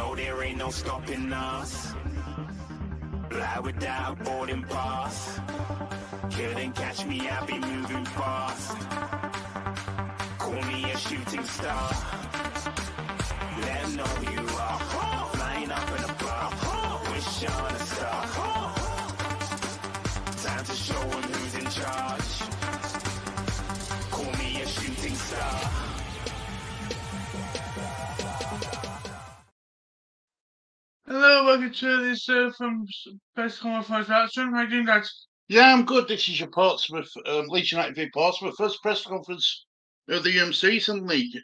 No, there ain't no stopping us. Fly without a boarding pass. Couldn't catch me, I'll be moving fast. Call me a shooting star. Let 'em know who you are. Flying up in a bar. Wish on a star. Time to show 'em who's in charge. Call me a shooting star. Hello, welcome to this from Press Conference Action. How are you doing, guys? Yeah, I'm good. This is your Portsmouth, Leeds United v Portsmouth, first press conference of the season league.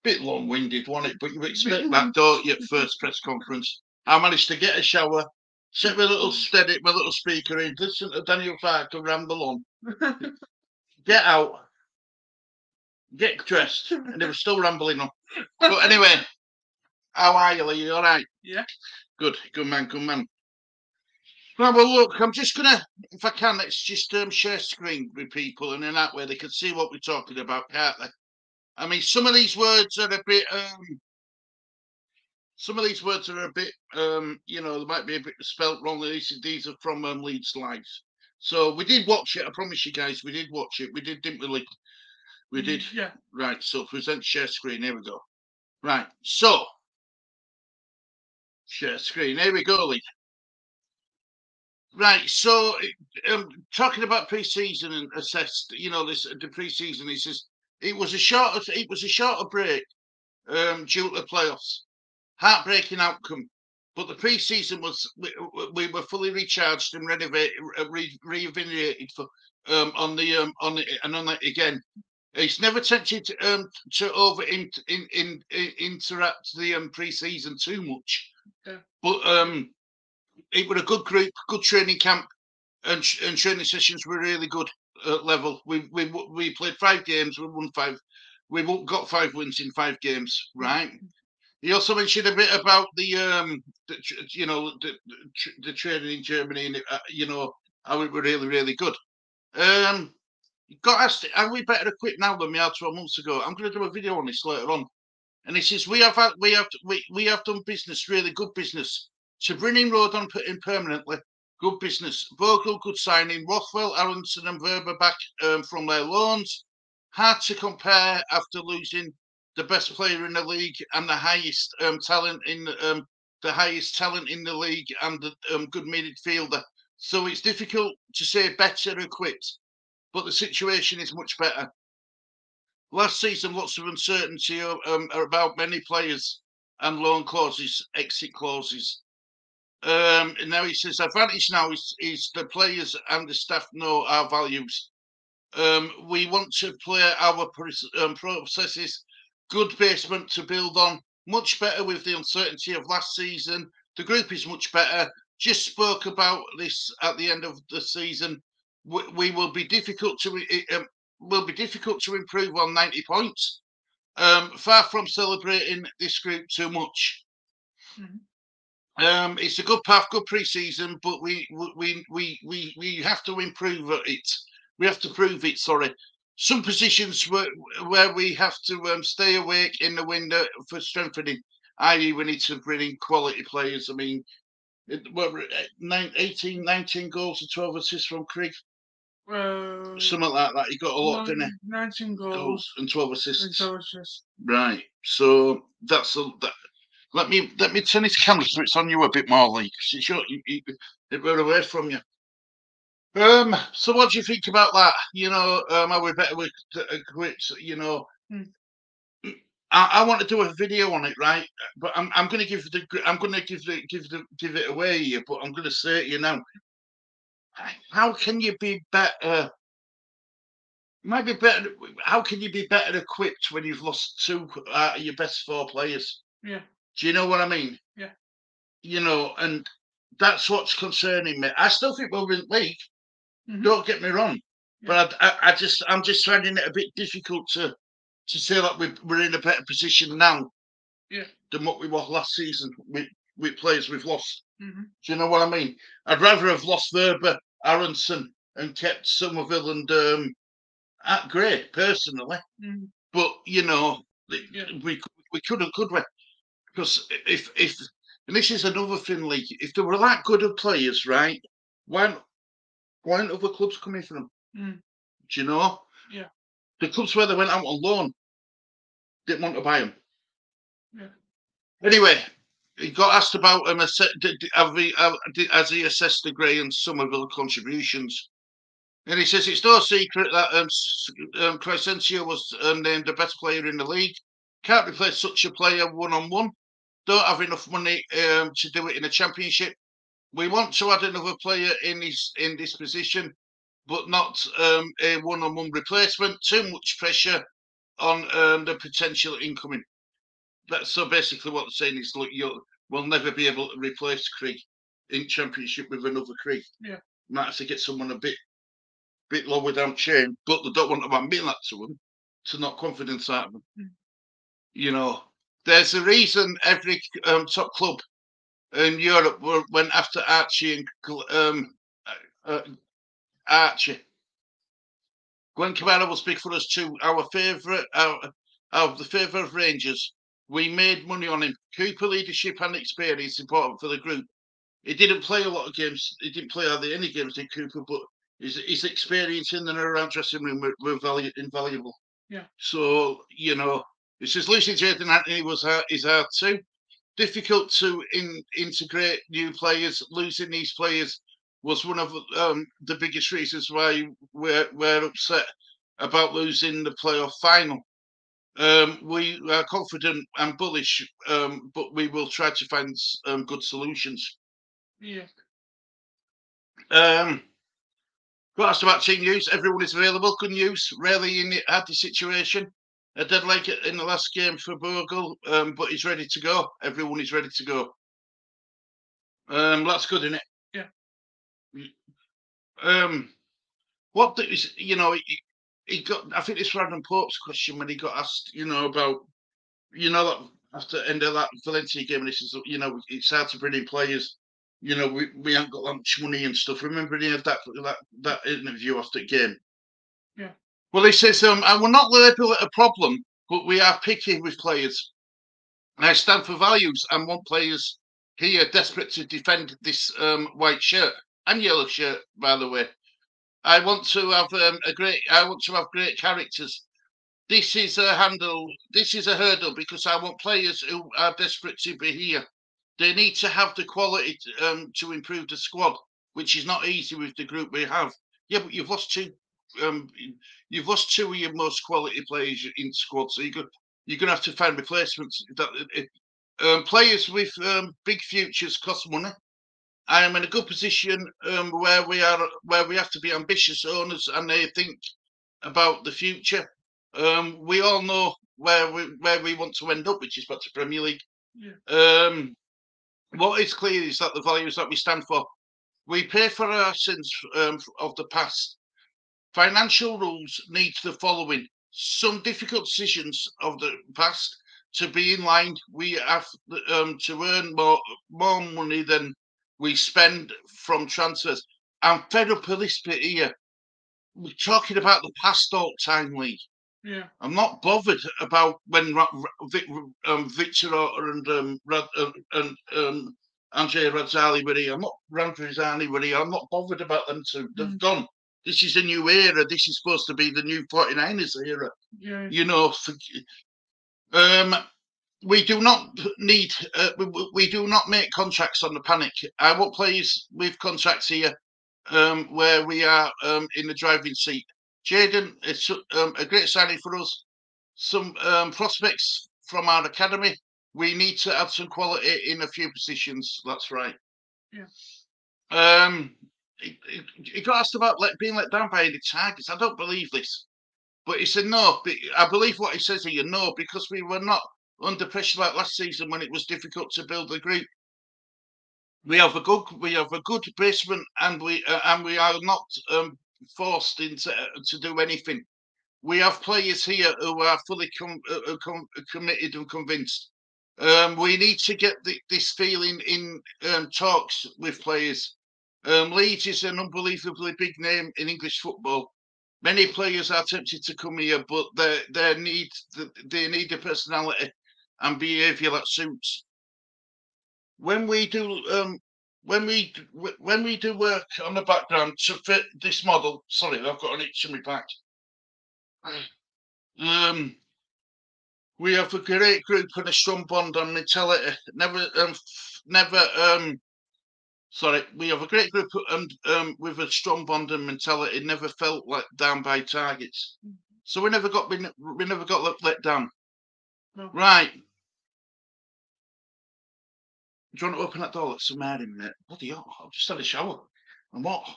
Bit long-winded, wasn't it? But you expect that, don't you, at first press conference? I managed to get a shower, set my little speaker in, listen to Daniel Farke ramble on, get out, get dressed, and they were still rambling on. But anyway, how are you, Lee? You all right? Yeah. Good man, good man. Right, well, look, I'm just going to, if I can, let's just share screen with people, and in that way they can see what we're talking about, can't they? I mean, some of these words are a bit, you know, they might be a bit spelt wrong. These are from Leeds Lives. So we did watch it, I promise you guys, we did watch it. We did, didn't we, Lee? We did? Yeah. Right, so present share screen, here we go. Right, so, share screen, here we go, Lee. Right, so talking about pre-season and assessed, you know, the pre-season. He says it was a shorter break due to the playoffs, heartbreaking outcome. But the pre-season was we were fully recharged and reinvigorated for on that again. It's never tempted to interact the pre-season too much, but it was a good group, good training camp, and training sessions were really good level. We played 5 games, we won 5. We got 5 wins in 5 games, right? He also mentioned a bit about the training in Germany, and you know, how it were really good. Got asked, are we better equipped now than we are 12 months ago? I'm going to do a video on this later on. And he says we have done business, really good business. To bring in Rodon in permanently, good business. Vogel, good signing. Rothwell, Aronson and Verba back from their loans. Hard to compare after losing the best player in the league and the highest talent in the league and the good midfielder. So it's difficult to say better equipped, but the situation is much better. Last season, lots of uncertainty about many players and loan clauses, exit clauses. Now he says, advantage now is the players and the staff know our values. We want to play our processes, good basement to build on, much better with the uncertainty of last season. The group is much better. Just spoke about this at the end of the season. We will be difficult to improve on 90 points. Far from celebrating this group too much. Mm-hmm. It's a good path, good pre-season, but we have to improve it. We have to prove it. Sorry, some positions where we have to stay awake in the window for strengthening. I.e., we need to bring in quality players. I mean, 19 goals and 12 assists from Craig. Something like that. He got a lot, didn't he? 19 goals and 12 assists. And 12 assists. Right. So that's that. Let me turn this camera so it's on you a bit more, Lee. We're away from you. So what do you think about that? You know, are we better with equipped? You know, I want to do a video on it, right? But I'm going to give it away here. But I'm going to say it, you know. How can you be better? Might be better. How can you be better equipped when you've lost 2 out of your best 4 players? Yeah. Do you know what I mean? Yeah. You know, and that's what's concerning me. I still think we'll win the league. Mm-hmm. Don't get me wrong, yeah. But I'm just finding it a bit difficult to say that we're in a better position now, yeah, than what we were last season with players we've lost. Mm-hmm. Do you know what I mean? I'd rather have lost Verba, Aronson, and kept Somerville and Gray personally. Mm-hmm. But you know, we could we? Because if and this is another thing, Lee, if they were that good of players, right? Why aren't other clubs coming for them? Mm. Do you know? Yeah. The clubs where they went out on loan didn't want to buy them. Yeah. Anyway, he got asked about has he assessed the Gray and Somerville contributions? And he says it's no secret that Crescencio was named the best player in the league. Can't replace such a player one-on-one. Don't have enough money to do it in a championship. We want to add another player in this position, but not a one-on-one replacement. Too much pressure on the potential incoming. So basically what they're saying is, look, we'll never be able to replace Krieg in championship with another Krieg. Yeah. Might have to get someone a bit lower down chain, but they don't want to admit that to them to knock confidence out of them. Mm. You know, there's a reason every top club in Europe went after Archie and Archie. Gwen Kamara was big for us too. Our favourite, the favourite of Rangers. We made money on him. Cooper leadership and experience important for the group. He didn't play a lot of games. He didn't play hardly any games, did Cooper, but his experience in and around dressing room were invaluable. Yeah. So, you know, it says losing Jaden Anthony is hard too. Difficult to integrate new players. Losing these players was one of the biggest reasons why we're upset about losing the playoff final. We are confident and bullish, but we will try to find good solutions. Yeah. Got asked about team news. Everyone is available. Good news. Rarely in the hardy situation. A dead leg in the last game for Bogle, but he's ready to go. Everyone is ready to go. That's good, isn't it? Yeah. What is, you know, he got, I think it's Random Pope's question when he got asked, you know, about, you know, that after the end of that Valencia game, and he says, you know, it's hard to bring in players. You know, we haven't got that much money and stuff. Remember he had that interview after the game? Yeah. Well, he says, and we're not labelling it a problem, but we are picky with players. And I stand for values and want players here desperate to defend this white shirt and yellow shirt, by the way. I want to have great characters. This is a hurdle because I want players who are desperate to be here. They need to have the quality to improve the squad, which is not easy with the group we have. Yeah, but you've lost two of your most quality players in the squad, so you're gonna have to find replacements. Players with big futures cost money. I am in a good position where we have to be ambitious owners and they think about the future. We all know where we want to end up, which is back to Premier League. Yeah. What is clear is that the values that we stand for, we pay for our sins of the past. Financial rules need the following: some difficult decisions of the past to be in line. We have to earn more money than we spend from transfers. I'm fed up with this bit here. We're talking about the past all the time, Lee. Yeah. I'm not bothered about when Victor and Andrea Razzali were here. I'm not Randrazzani were here. I'm not bothered about them two. They've gone. This is a new era. This is supposed to be the new 49ers era. Yeah. You know, we do not need. We do not make contracts on the panic. I want players with contracts here, where we are in the driving seat. Jaden, it's a great signing for us. Some prospects from our academy. We need to add some quality in a few positions. That's right. Yeah. He got asked about being let down by the Tigers. I don't believe this, but he said no. I believe what he says here. No, because we were not under pressure like last season when it was difficult to build the group. We have a good basement, and we are not forced into to do anything. We have players here who are fully committed and convinced. We need to get this feeling in talks with players. Leeds is an unbelievably big name in English football. Many players are tempted to come here, but they need a personality and behaviour that suits. When we do when we do work on the background to fit this model, sorry, I've got an itch in my back. We have a great group and a strong bond and mentality. Sorry, we have a great group and with a strong bond and mentality. Never felt let down by targets, so we never got let down. No. Right. Do you want to open that door? Let some air in, mate. Bloody hell, I've just had a shower. And what?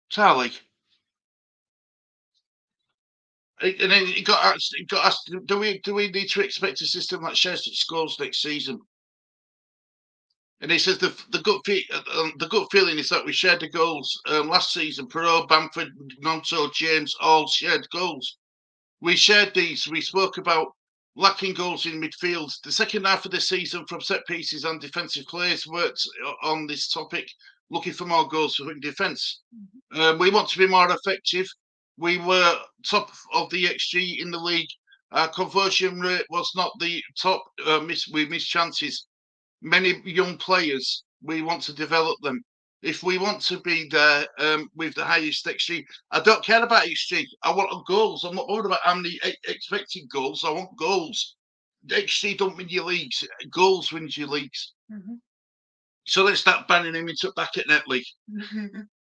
Charlie. And then it got asked, do we need to expect a system that shares its scores next season? And he says the gut feeling is that we shared the goals last season. Perot, Bamford, Nonto, James all shared goals. We shared these. We spoke about lacking goals in midfield. The second half of the season from set pieces and defensive players worked on this topic, looking for more goals in defence. We want to be more effective. We were top of the XG in the league. Our conversion rate was not the top. We missed chances. Many young players. We want to develop them. If we want to be there with the highest XG, I don't care about XG. I want goals. I'm not worried about how many expected goals. I want goals. XG don't win your leagues. Goals wins your leagues. So let's start banning him into back at net league.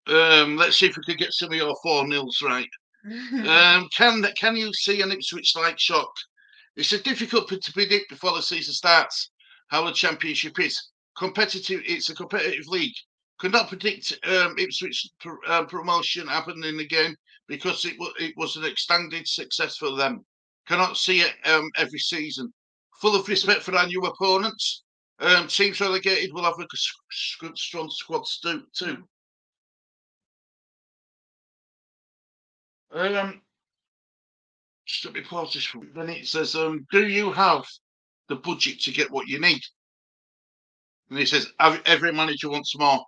Let's see if we can get some of your 4-0s right. Can you see an Ipswich-like shock? It's difficult to predict before the season starts how the championship is. It's a competitive league. Could not predict Ipswich promotion happening again because it was an extended success for them. Cannot see it every season. Full of respect for our new opponents. Teams relegated will have a strong squad too. Just let me pause this one. Then it says, do you have the budget to get what you need? And he says, every manager wants more.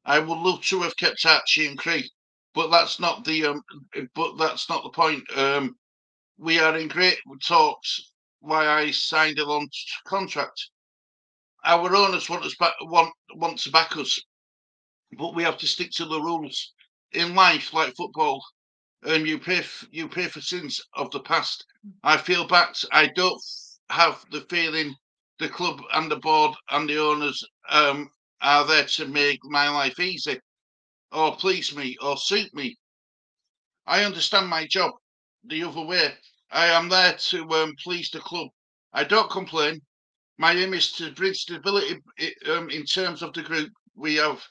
I would love to have kept Archie and Cree, but that's not the point. We are in great talks. Why I signed a long contract. Our owners want to back us, but we have to stick to the rules. In life, like football, you pay for sins of the past. I feel backed. I don't have the feeling the club and the board and the owners are there to make my life easy or please me or suit me. I understand my job the other way. I am there to please the club. I don't complain. My aim is to bring stability in terms of the group. We have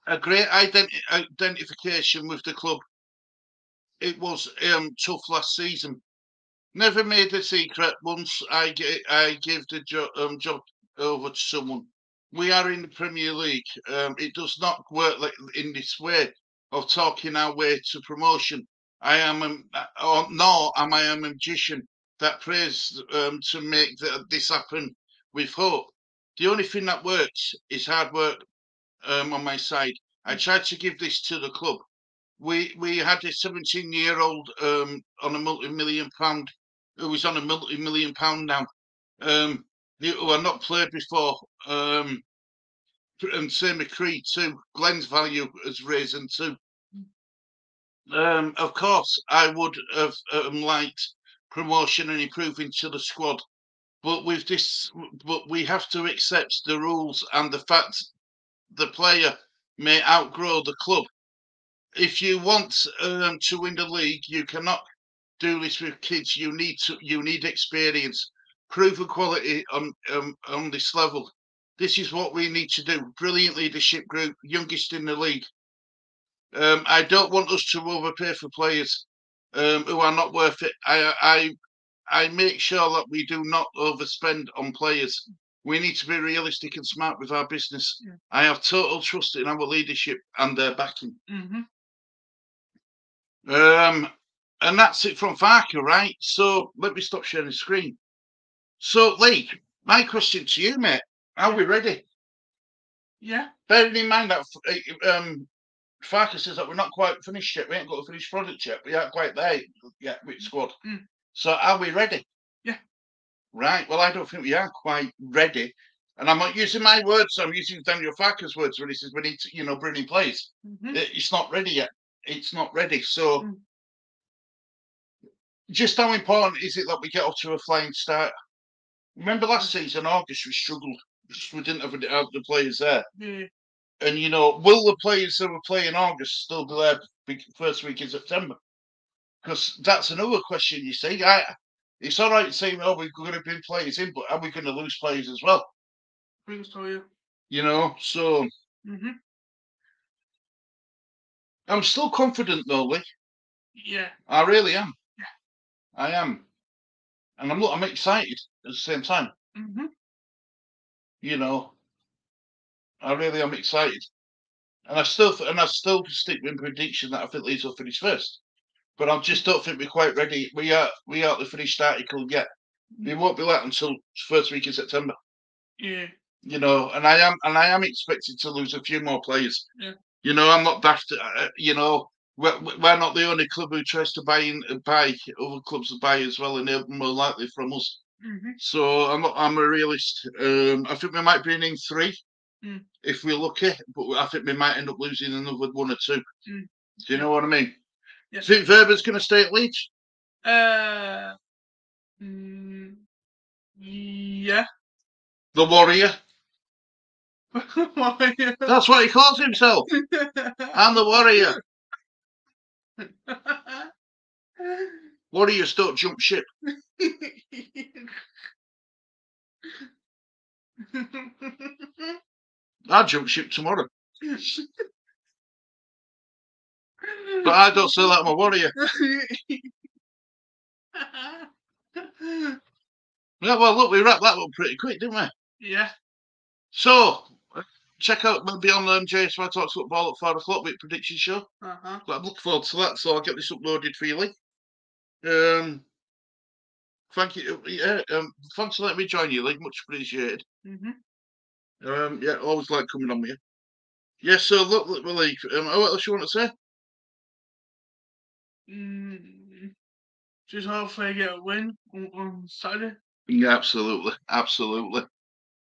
a great identification with the club. It was tough last season. Never made a secret. Once I gave the job over to someone. We are in the Premier League. It does not work like in this way of talking our way to promotion. Nor am I a magician that prays to make this happen with hope. The only thing that works is hard work on my side. I tried to give this to the club. We had a 17-year-old on a multi-million pound who is on a multi-million pound now, who are not played before. And same with Creed too. Glenn's value has risen too. Of course, I would have liked promotion and improving to the squad, but we have to accept the rules and the fact the player may outgrow the club. If you want to win the league, you cannot do this with kids. You need experience, proven quality on this level. This is what we need to do. Brilliant leadership group, youngest in the league. I don't want us to overpay for players who are not worth it. I make sure that we do not overspend on players. We need to be realistic and smart with our business. Yeah. I have total trust in our leadership and their backing. And that's it from Farke, right? So let me stop sharing the screen. So Lee, my question to you, mate, are we ready? Yeah. Bearing in mind that Farke says that we're not quite finished yet. We ain't got a finished product yet. We aren't quite there yet with squad. So are we ready? Yeah. Right. Well, I don't think we are quite ready. And I'm not using my words. I'm using Daniel Farke's words when he says we need to, bring in players. It's not ready yet. It's not ready. So just how important is it that we get off to a flying start? Remember last season, August, we struggled. We didn't have the players there. Yeah. And, will the players that were playing in August still be there first week in September? Because that's another question, you see. It's all right saying, oh, we're going to bring players in, but are we going to lose players as well? I think so, yeah. So I'm still confident, though, Lee. Yeah. I really am. Yeah. I am. And I'm excited at the same time. I really am excited. And I still stick with prediction that I think Leeds will finish first. But I just don't think we're quite ready. We are the finished article yet. We won't be let until first week in September. Yeah. And I am expected to lose a few more players. Yeah. I'm not daft. We're not the only club who tries to buy other clubs to buy as well, and they're more likely from us. So I'm a realist. I think we might bring in 3 if we're lucky, but I think we might end up losing another 1 or 2. Do you know what I mean? Yeah. Do you think Verber's going to stay at Leeds? Yeah. The Warrior. That's what he calls himself. I'm the Warrior. Warriors don't jump ship. I'll jump ship tomorrow. But I don't say that I'm a Warrior. Yeah, well, look, we wrapped that up pretty quick, didn't we? Yeah. So, check out maybe on JSY Talks Football at 5 o'clock with prediction show. But I'm looking forward to that, so I'll get this uploaded for you, Lee. Thank you. Thanks for letting me join you, Lee. Much appreciated. Yeah, always like coming on with you. Yeah, so look, Lee, what else you want to say? Just hopefully get a win on Saturday. Yeah, absolutely.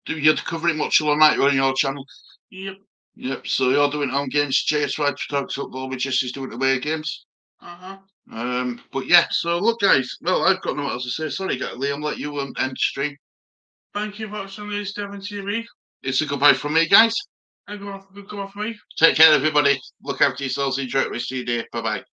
You're covering much all night on your channel? Yep, so you're doing home games, JSY Talks Football, with Jesse's doing away games. But yeah, so look, guys, well, I've got no else to say. Sorry, Liam, let you end stream. Thank you for watching Leeds Devon TV. It's a goodbye from me, guys. And go off me. Take care, everybody. Look after yourselves. Enjoy the rest of your day. Bye-bye.